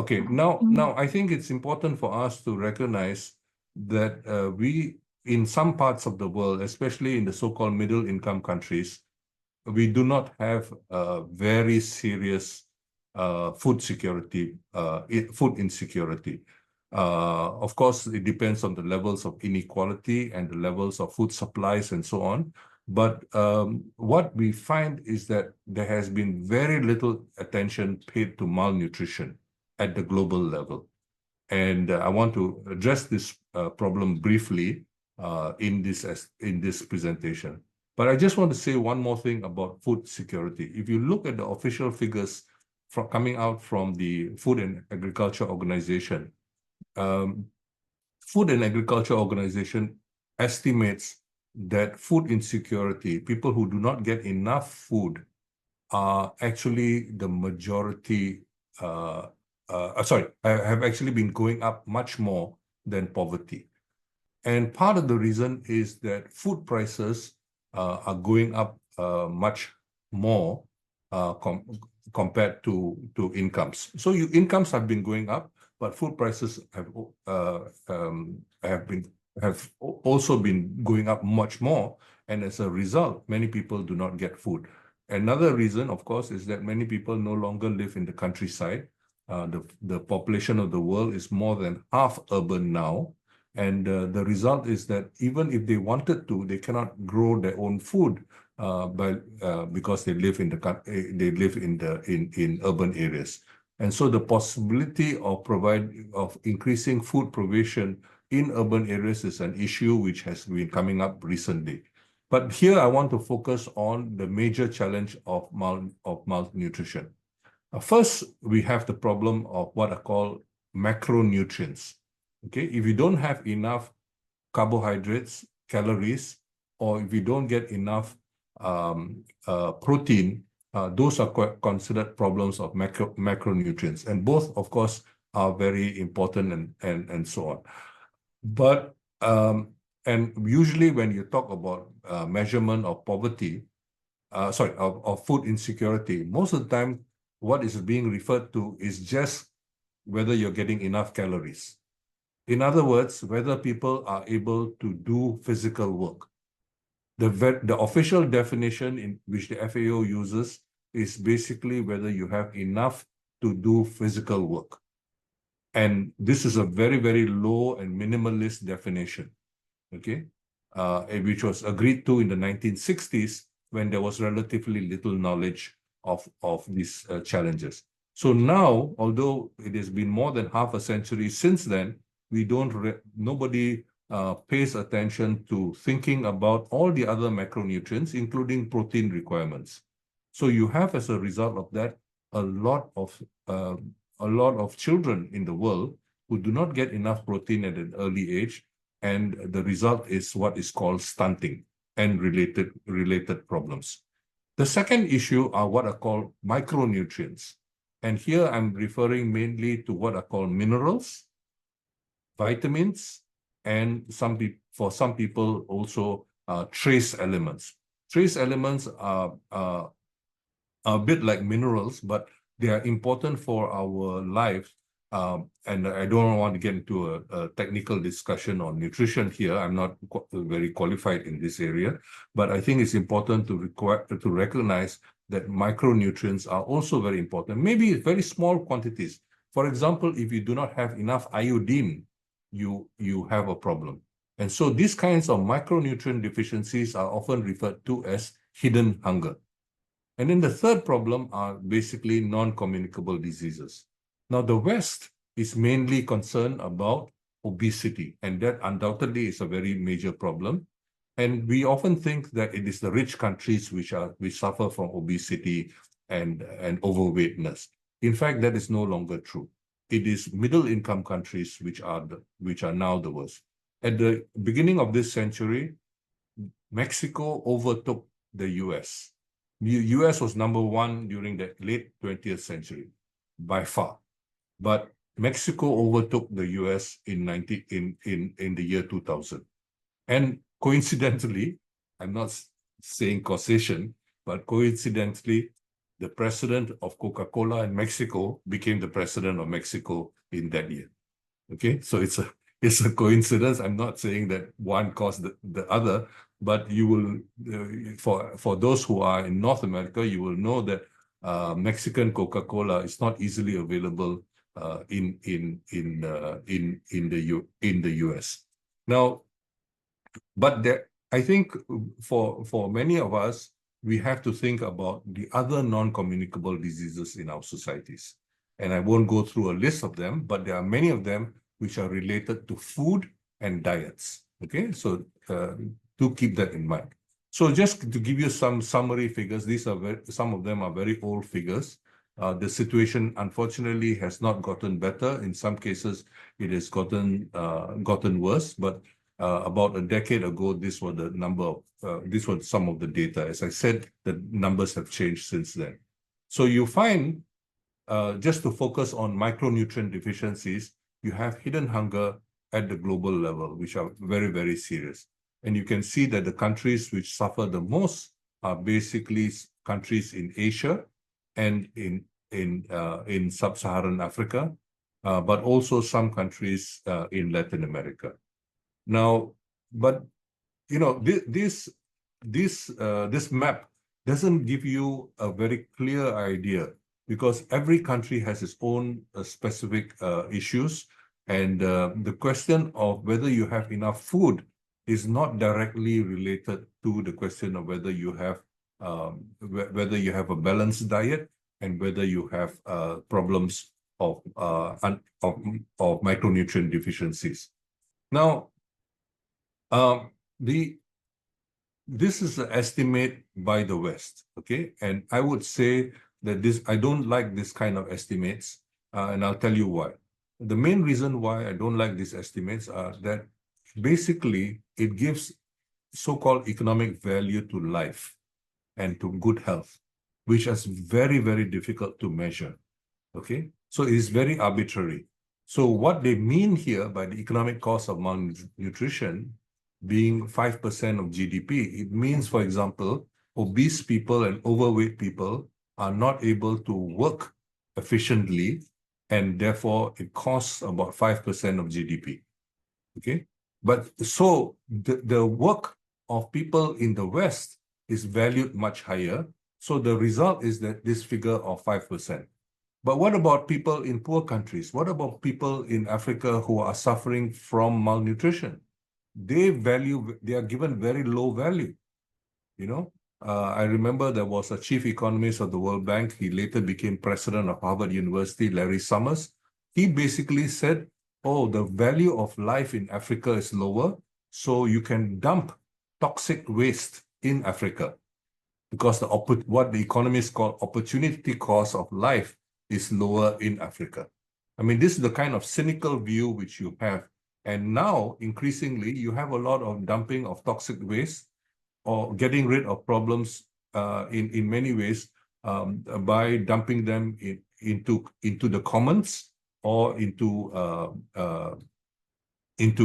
Okay, now I think it's important for us to recognize that we, in some parts of the world, especially in the so-called middle-income countries, we do not have very serious food security, food insecurity. Of course, it depends on the levels of inequality and the levels of food supplies and so on. But what we find is that there has been very little attention paid to malnutrition at the global level. And I want to address this problem briefly in this presentation. But I just want to say one more thing about food security. If you look at the official figures coming out from the Food and Agriculture Organization, Food and Agriculture Organization estimates that food insecurity, people who do not get enough food, are actually the majority, have actually been going up much more than poverty. And part of the reason is that food prices are going up much more compared to incomes. So incomes have been going up, but food prices have also been going up much more, and as a result, many people do not get food. Another reason, of course, is that many people no longer live in the countryside. The population of the world is more than half urban now, and the result is that even if they wanted to, they cannot grow their own food because they live in urban areas. And so the possibility of increasing food provision in urban areas is an issue which has been coming up recently. But here I want to focus on the major challenge of malnutrition. First, we have the problem of what are called macronutrients. Okay, if you don't have enough carbohydrates, calories, or if you don't get enough protein, those are considered problems of macronutrients. And both, of course, are very important and so on. But, and usually when you talk about measurement of poverty, of food insecurity, most of the time, what is being referred to is just whether you're getting enough calories. In other words, whether people are able to do physical work. The official definition in which the FAO uses is basically whether you have enough to do physical work. And this is a very, very low and minimalist definition, okay, which was agreed to in the 1960s when there was relatively little knowledge of these challenges. So now, although it has been more than half a century since then, nobody pays attention to thinking about all the other macronutrients, including protein requirements. So you have, as a result of that, a lot of children in the world who do not get enough protein at an early age, and the result is what is called stunting and related problems. The second issue are what are called micronutrients. And here I'm referring mainly to what are called minerals, vitamins, and for some people also trace elements. Trace elements are a bit like minerals, but they are important for our life. And I don't want to get into a technical discussion on nutrition here. I'm not very qualified in this area, but I think it's important to recognize that micronutrients are also very important, maybe very small quantities. For example, if you do not have enough iodine, you have a problem. And so these kinds of micronutrient deficiencies are often referred to as hidden hunger. And then the third problem are basically non-communicable diseases. Now, the West is mainly concerned about obesity, and that undoubtedly is a very major problem. And we often think that it is the rich countries which suffer from obesity and overweightness. In fact, that is no longer true. It is middle-income countries which are now the worst. At the beginning of this century, Mexico overtook the US. The US was number one during the late 20th century, by far. But Mexico overtook the US in the year 2000. And coincidentally, I'm not saying causation, but coincidentally, the president of Coca-Cola in Mexico became the president of Mexico in that year. Okay, so it's a coincidence. I'm not saying that one caused the other, but you will, for those who are in North America, you will know that Mexican Coca-Cola is not easily available in the US. Now, but there, I think for many of us, we have to think about the other non-communicable diseases in our societies. And I won't go through a list of them, but there are many of them which are related to food and diets. Okay, so do keep that in mind. So just to give you some summary figures, these are some of them are very old figures. The situation, unfortunately, has not gotten better. In some cases, it has gotten worse. But about a decade ago, this was the number of this was some of the data. As I said, the numbers have changed since then. So you find, just to focus on micronutrient deficiencies, you have hidden hunger at the global level, which are very, very serious. And you can see that the countries which suffer the most are basically countries in Asia and in sub-Saharan Africa, but also some countries in Latin America. Now, but you know, this map doesn't give you a very clear idea, because every country has its own specific issues, and the question of whether you have enough food is not directly related to the question of whether you have a balanced diet and whether you have problems of micronutrient deficiencies. Now, this is an estimate by the West, okay? And I would say that I don't like this kind of estimates, and I'll tell you why. The main reason why I don't like these estimates are that basically it gives so-called economic value to life and to good health, which is very, very difficult to measure, okay? So it is very arbitrary. So what they mean here by the economic cost of malnutrition being 5% of GDP, it means, for example, obese people and overweight people are not able to work efficiently, and therefore it costs about 5% of GDP, okay? But so the work of people in the West is valued much higher. So the result is that this figure of 5%. But what about people in poor countries? What about people in Africa who are suffering from malnutrition? They are given very low value, you know? I remember there was a chief economist of the World Bank. He later became president of Harvard University, Larry Summers. He basically said, oh, the value of life in Africa is lower, so you can dump toxic waste in Africa, because what the economists call opportunity cost of life is lower in Africa. I mean, this is the kind of cynical view which you have. And now, increasingly, you have a lot of dumping of toxic waste or getting rid of problems in many ways by dumping them into the commons or into in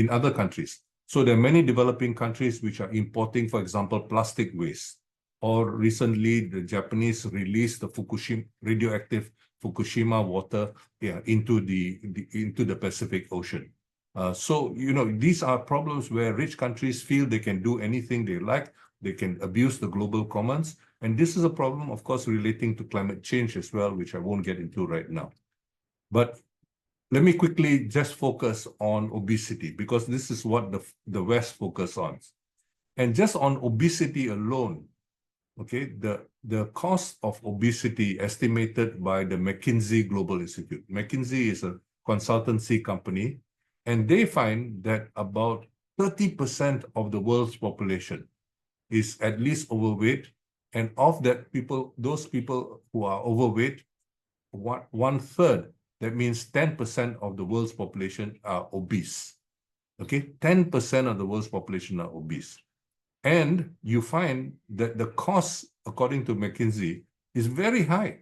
other countries. So there are many developing countries which are importing, for example, plastic waste. Or recently, the Japanese released the radioactive Fukushima water into the Pacific Ocean. So, you know, these are problems where rich countries feel they can do anything they like. They can abuse the global commons. And this is a problem, of course, relating to climate change as well, which I won't get into right now. But let me quickly just focus on obesity, because this is what the West focus on. And just on obesity alone, okay, the cost of obesity estimated by the McKinsey Global Institute. McKinsey is a consultancy company, and they find that about 30% of the world's population is at least overweight. And of that those people who are overweight, one third, that means 10% of the world's population are obese. Okay, 10% of the world's population are obese. And you find that the cost, according to McKinsey, is very high.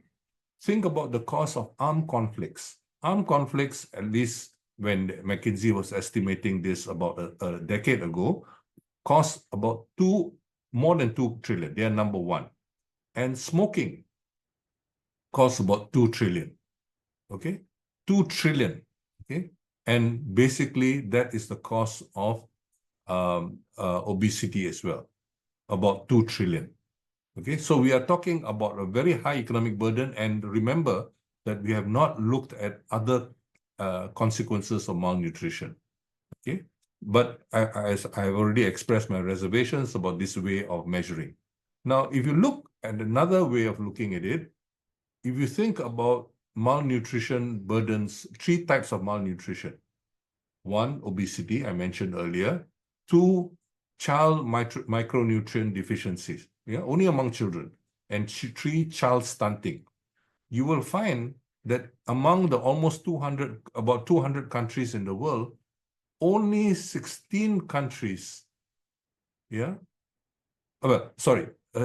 Think about the cost of armed conflicts. Armed conflicts, at least when McKinsey was estimating this about a decade ago, cost about more than 2 trillion. They are number one. and smoking costs about 2 trillion. Okay, 2 trillion. Okay, and basically that is the cost of obesity as well, about 2 trillion. Okay, so we are talking about a very high economic burden, and remember that we have not looked at other consequences of malnutrition. Okay, but as I've already expressed my reservations about this way of measuring. Now, if you look at another way of looking at it, if you think about malnutrition burdens, 3 types of malnutrition. 1, obesity, I mentioned earlier. 2, child micronutrient deficiencies, only among children. And 3, child stunting. You will find that among the almost about 200 countries in the world, only 16 countries,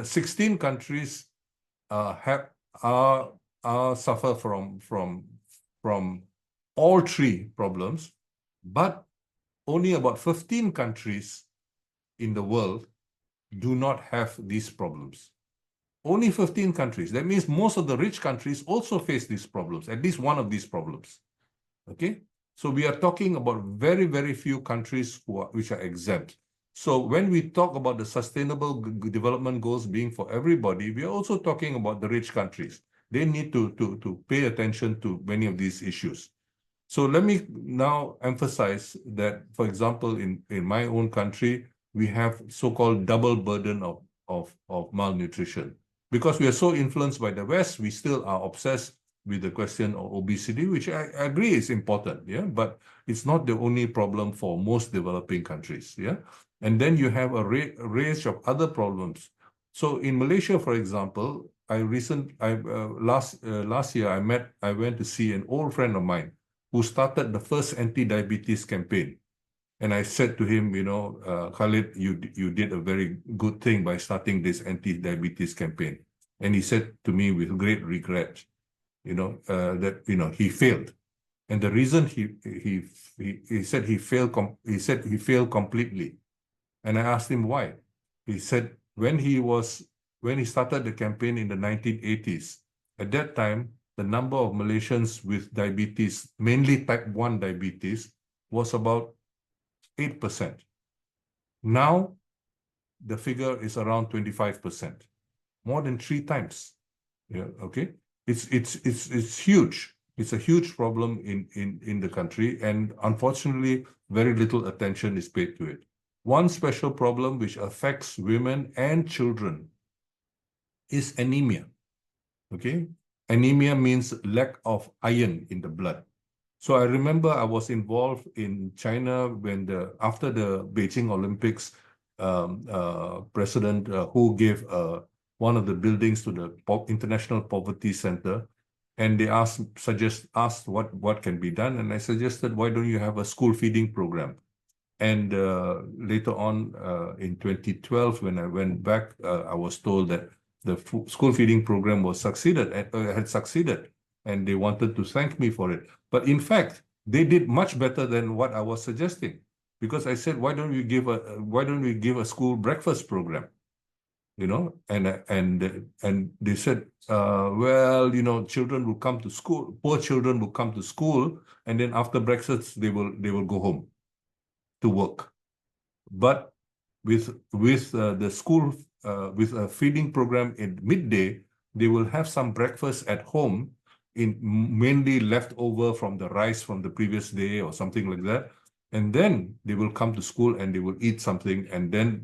16 countries suffer from all 3 problems, but only about 15 countries in the world do not have these problems. Only 15 countries. That means most of the rich countries also face these problems, at least one of these problems. Okay? So we are talking about very, very few countries which are exempt. So when we talk about the sustainable development goals being for everybody, we are also talking about the rich countries. They need to pay attention to many of these issues. So let me now emphasize that, for example, in my own country, we have so-called double burden of malnutrition. Because we are so influenced by the West, we still are obsessed with the question of obesity, which I agree is important, but it's not the only problem for most developing countries, And then you have a range of other problems. So in Malaysia, for example, last year I went to see an old friend of mine who started the first anti-diabetes campaign. And I said to him, Khalid, you did a very good thing by starting this anti-diabetes campaign. And he said to me with great regret, that he failed, and the reason he said he failed completely. And I asked him why. He said when he started the campaign in the 1980s, at that time the number of Malaysians with diabetes, mainly type 1 diabetes, was about 8%. Now the figure is around 25%, more than 3 times. Okay. It's huge. It's a huge problem in the country, and unfortunately, very little attention is paid to it. One special problem which affects women and children is anemia. Okay, anemia means lack of iron in the blood. So I remember I was involved in China when after the Beijing Olympics, President Hu gave one of the buildings to the International Poverty Center, and they asked what can be done, and I suggested, why don't you have a school feeding program? And later on in 2012, when I went back, I was told that the school feeding program had succeeded, and they wanted to thank me for it. But in fact, they did much better than what I was suggesting, because I said, why don't we give a school breakfast program? And they said, well, children will come to school, poor children will come to school, and then after breakfast they will go home to work. But with the school with a feeding program in midday, they will have some breakfast at home, mainly leftover from the rice from the previous day or something like that. And then they will come to school and they will eat something, and then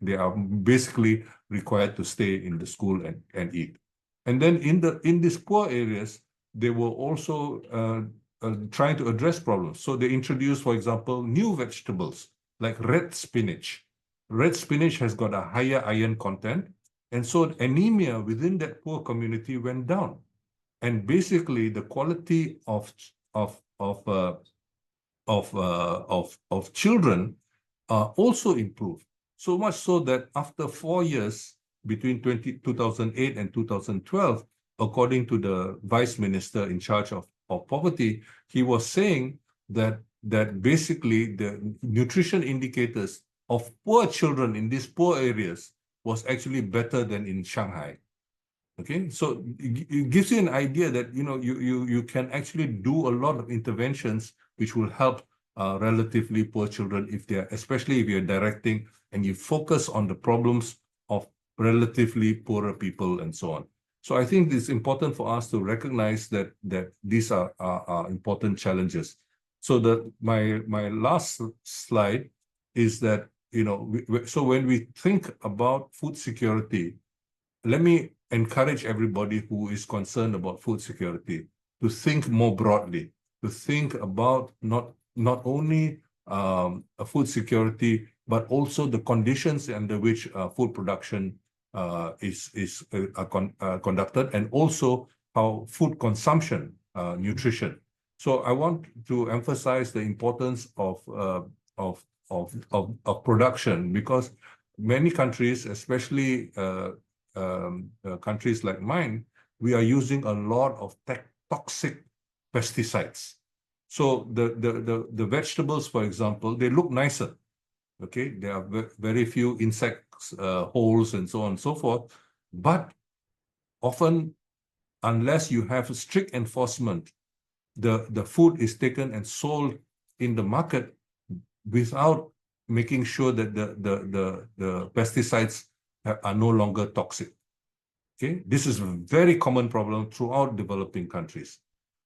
they are basically required to stay in the school and eat. And then in these poor areas, they were also trying to address problems. So they introduced, for example, new vegetables like red spinach. Red spinach has got a higher iron content, and so anemia within that poor community went down. And basically, the quality of children also improved. So much so that after 4 years, between 2008 and 2012, according to the vice minister in charge of poverty, he was saying that basically the nutrition indicators of poor children in these poor areas was actually better than in Shanghai. Okay, so it gives you an idea that you can actually do a lot of interventions which will help relatively poor children especially if you're directing and you focus on the problems of relatively poorer people and so on. So I think it's important for us to recognize that these are important challenges. So my last slide is that so when we think about food security, let me encourage everybody who is concerned about food security to think more broadly, to think about not only a food security, but also the conditions under which food production is conducted, and also how food consumption, nutrition. So I want to emphasize the importance of production, because many countries, especially countries like mine, we are using a lot of toxic pesticides. So the vegetables, for example, they look nicer. Okay, there are very few insects, holes, and so on and so forth. But often, unless you have strict enforcement, the food is taken and sold in the market without making sure that the pesticides are no longer toxic. Okay, this is a very common problem throughout developing countries.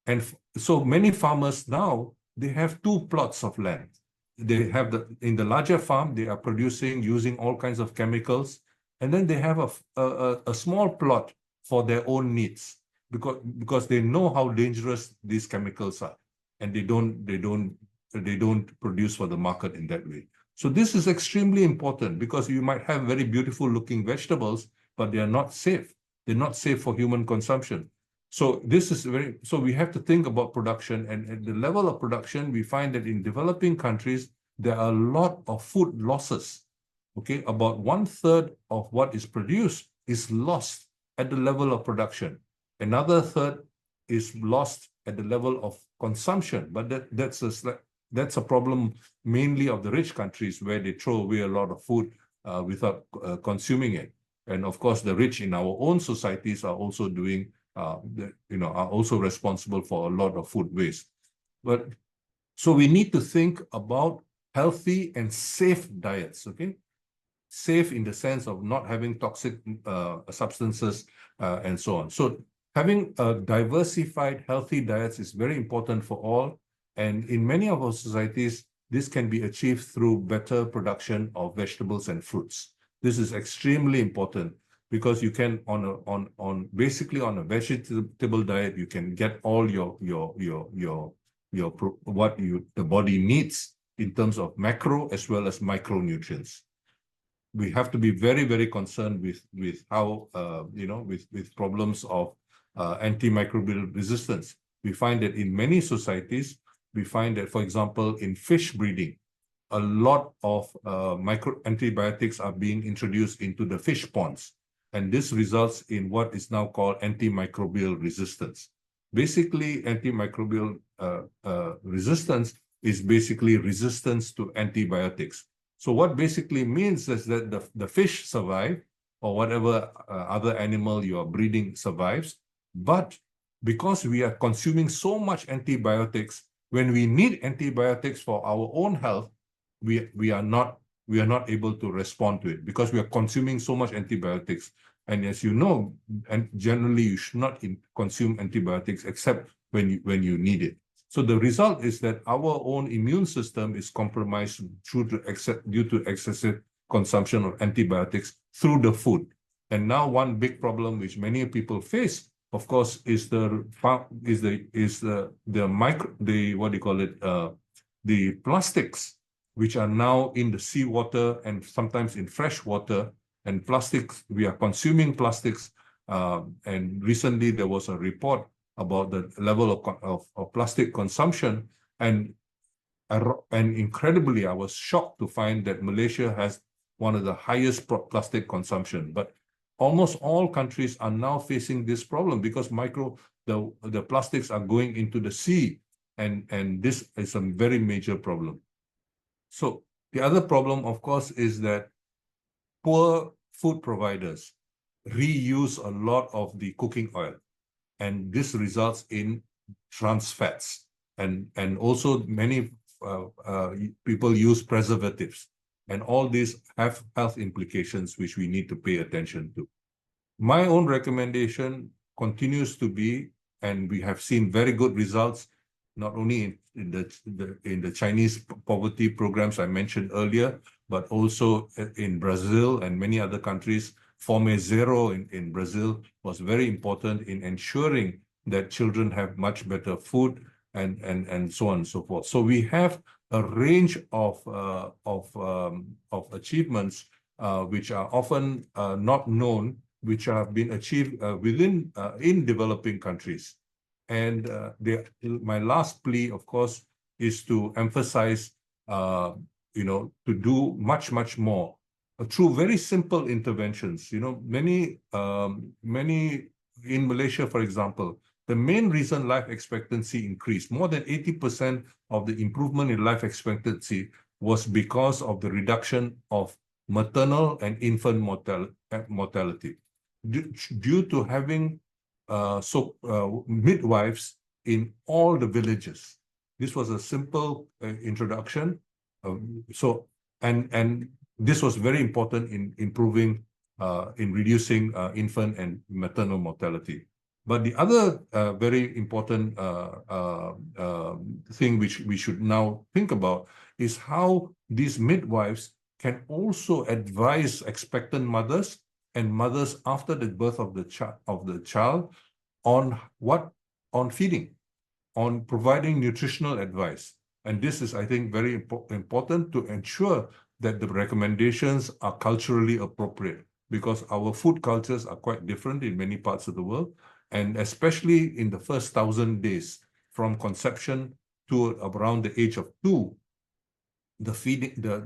And so many farmers now, they have 2 plots of land. They have in the larger farm, they are producing using all kinds of chemicals. And then they have a small plot for their own needs, because they know how dangerous these chemicals are. And they don't produce for the market in that way. So this is extremely important, because you might have very beautiful looking vegetables, but they are not safe. They're not safe for human consumption. So this is so we have to think about production, and at the level of production, we find that in developing countries, there are a lot of food losses. Okay, about 1/3 of what is produced is lost at the level of production. Another third is lost at the level of consumption, but that's a problem mainly of the rich countries, where they throw away a lot of food without consuming it. And of course, the rich in our own societies are also doing, are also responsible for a lot of food waste. But so we need to think about healthy and safe diets, okay? Safe in the sense of not having toxic substances and so on. So having a diversified, healthy diets is very important for all. And in many of our societies, this can be achieved through better production of vegetables and fruits. This is extremely important, because you can basically on a vegetable diet, you can get all what the body needs in terms of macro as well as micronutrients. We have to be very, very concerned with how with problems of antimicrobial resistance. We find that in many societies, we find that, for example, in fish breeding, a lot of antibiotics are being introduced into the fish ponds. And this results in what is now called antimicrobial resistance. Basically, antimicrobial resistance is basically resistance to antibiotics. So what basically means is that the fish survive, or whatever other animal you are breeding survives. But because we are consuming so much antibiotics, when we need antibiotics for our own health, we are not able to respond to it, because we are consuming so much antibiotics. And as you know, and generally you should not consume antibiotics except when you need it. So the result is that our own immune system is compromised due to excessive consumption of antibiotics through the food. And now one big problem which many people face, of course, is the plastics, which are now in the seawater and sometimes in fresh water. And plastics, we are consuming plastics. And recently there was a report about the level of plastic consumption. And incredibly, I was shocked to find that Malaysia has one of the highest plastic consumption. But almost all countries are now facing this problem, because the plastics are going into the sea. And this is a very major problem. So the other problem, of course, is that poor food providers, reuse a lot of the cooking oil, and this results in trans fats, and also many people use preservatives, and all these have health implications which we need to pay attention to. My own recommendation continues to be, and we have seen very good results, not only in the Chinese poverty programs I mentioned earlier, but also in Brazil and many other countries. Fome Zero in Brazil was very important in ensuring that children have much better food, and so on and so forth. So we have a range of achievements which are often not known, which have been achieved in developing countries. And my last plea, of course, is to emphasize, to do much more through very simple interventions. Many in Malaysia, for example, the main reason life expectancy increased, more than 80% of the improvement in life expectancy, was because of the reduction of maternal and infant mortality due to having midwives in all the villages. This was a simple introduction. And this was very important in improving, in reducing infant and maternal mortality. But the other very important thing which we should now think about is how these midwives can also advise expectant mothers and mothers after the birth of the child on feeding, on providing nutritional advice. And this is, I think, very important to ensure that the recommendations are culturally appropriate, because our food cultures are quite different in many parts of the world. And especially in the first 1,000 days from conception to around the age of 2,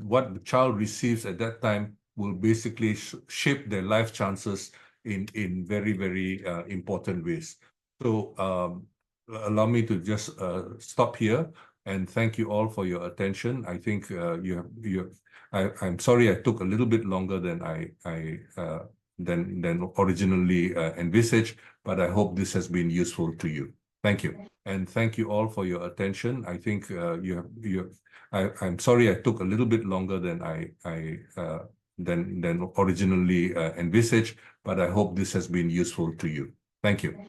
what the child receives at that time will basically shape their life chances in very, very important ways. So allow me to just stop here and thank you all for your attention. I think I'm sorry I took a little bit longer than than originally envisaged, but I hope this has been useful to you. Thank you. And thank you all for your attention. I think I'm sorry I took a little bit longer than than originally envisaged, but I hope this has been useful to you. Thank you.